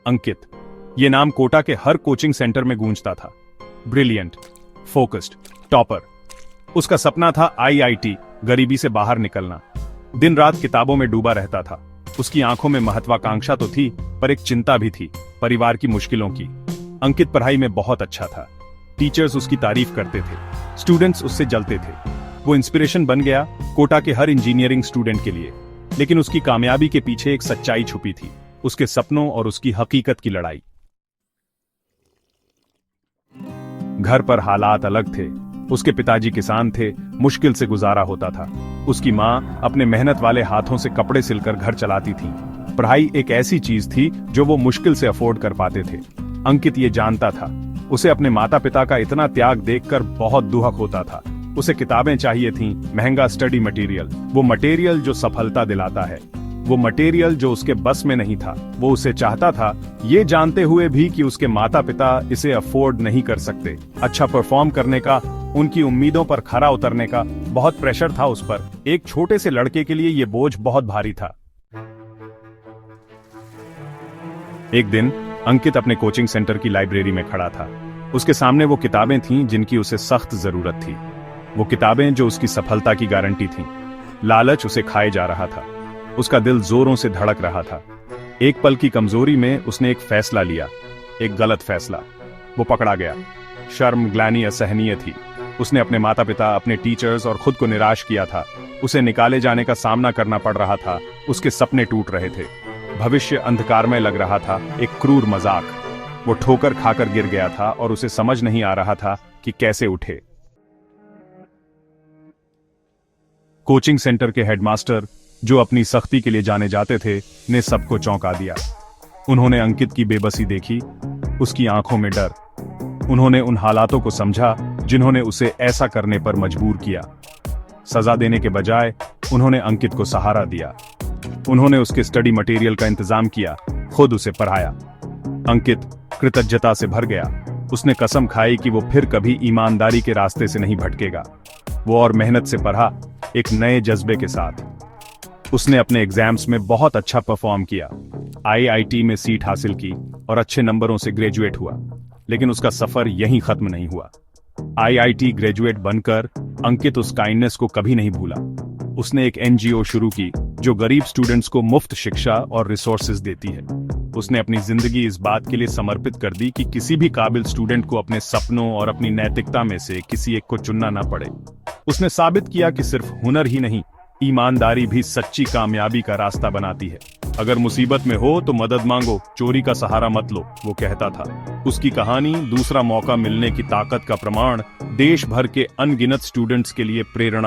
अंकित, ये नाम कोटा के हर कोचिंग सेंटर में गूंजता था। Brilliant, focused, topper. उसका सपना था आईआईटी, गरीबी से बाहर निकलना। दिन रात किताबों में डूबा रहता था। उसकी आंखों में महत्वाकांक्षा तो थी, पर एक चिंता भी थी, परिवार की मुश्किलों की। अंकित पढ़ाई में बहुत अच्छा था। टीचर्स उसकी तारीफ करते थे, स्टूडेंट्स उससे जलते थे। वो इंस्पिरेशन बन गया कोटा के हर इंजीनियरिंग स्टूडेंट के लिए। लेकिन उसकी कामयाबी के पीछे एक सच्चाई छुपी थी, उसके सपनों और उसकी हकीकत की लड़ाई। घर पर हालात अलग थे। उसके पिताजी किसान थे, मुश्किल से गुजारा होता था। उसकी माँ अपने मेहनत वाले हाथों से कपड़े सिलकर घर चलाती थी। पढ़ाई एक ऐसी चीज थी जो वो मुश्किल से अफोर्ड कर पाते थे। अंकित ये जानता था। उसे अपने माता पिता का इतना त्याग देखकर बहुत दुख होता था। उसे किताबें चाहिए थीं, महंगा स्टडी मटेरियल, वो मटेरियल जो सफलता दिलाता है, वो मटेरियल जो उसके बस में नहीं था। वो उसे चाहता था, ये जानते हुए भी कि उसके माता पिता इसे अफोर्ड नहीं कर सकते। अच्छा परफॉर्म करने का, उनकी उम्मीदों पर खरा उतरने का बहुत प्रेशर था उस पर। एक छोटे से लड़के के लिए ये बोझ बहुत भारी था। एक दिन अंकित अपने कोचिंग सेंटर की लाइब्रेरी में खड़ा था। उसके सामने वो किताबें थीं जिनकी उसे सख्त जरूरत थी। वो किताबें जो उसकी सफलता की गारंटी थीं। लालच उसे खाए जा रहा था। उसका दिल जोरों से धड़क रहा था। एक पल की कमजोरी में उसने एक फैसला लिया, एक गलत फैसला। वो पकड़ा गया। शर्म, ग्लानि असहनीय थी। उसने अपने माता पिता, अपने टीचर्स और खुद को निराश किया था। उसे निकाले जाने का सामना करना पड़ रहा था। उसके सपने टूट रहे थे। भविष्य अंधकारमय लग रहा था, एक क्रूर मजाक। वो ठोकर खाकर गिर गया था और उसे समझ नहीं आ रहा था कि कैसे उठे। कोचिंग सेंटर के हेडमास्टर, जो अपनी सख्ती के लिए जाने जाते थे, ने सबको चौंका दिया। उन्होंने अंकित की बेबसी देखी, उसकी आंखों में डर। उन्होंने उन हालातों को समझा जिन्होंने उसे ऐसा करने पर मजबूर किया। सजा देने के बजाय उन्होंने अंकित को सहारा दिया। उन्होंने उसके स्टडी मटेरियल का इंतजाम किया, खुद उसे पढ़ाया। अंकित कृतज्ञता से भर गया। उसने कसम खाई कि वो फिर कभी ईमानदारी के रास्ते से नहीं भटकेगा। वो और मेहनत से पढ़ा, एक नए जज्बे के साथ। उसने अपने एग्जाम्स में बहुत अच्छा परफॉर्म किया, आईआईटी में सीट हासिल की और अच्छे नंबरों से ग्रेजुएट हुआ। लेकिन उसका सफर यहीं खत्म नहीं हुआ। आईआईटी ग्रेजुएट बनकर अंकित उस काइंडनेस को कभी नहीं भूला। उसने एक एनजीओ शुरू की जो गरीब स्टूडेंट्स को मुफ्त शिक्षा और रिसोर्सेज देती है। उसने अपनी जिंदगी इस बात के लिए समर्पित कर दी कि किसी भी काबिल स्टूडेंट को अपने सपनों और अपनी नैतिकता में से किसी एक को चुनना ना पड़े। उसने साबित किया कि सिर्फ हुनर ही नहीं, ईमानदारी भी सच्ची कामयाबी का रास्ता बनाती है। अगर मुसीबत में हो तो मदद मांगो, चोरी का सहारा मत लो, वो कहता था। उसकी कहानी दूसरा मौका मिलने की ताकत का प्रमाण, देश भर के अनगिनत स्टूडेंट्स के लिए प्रेरणा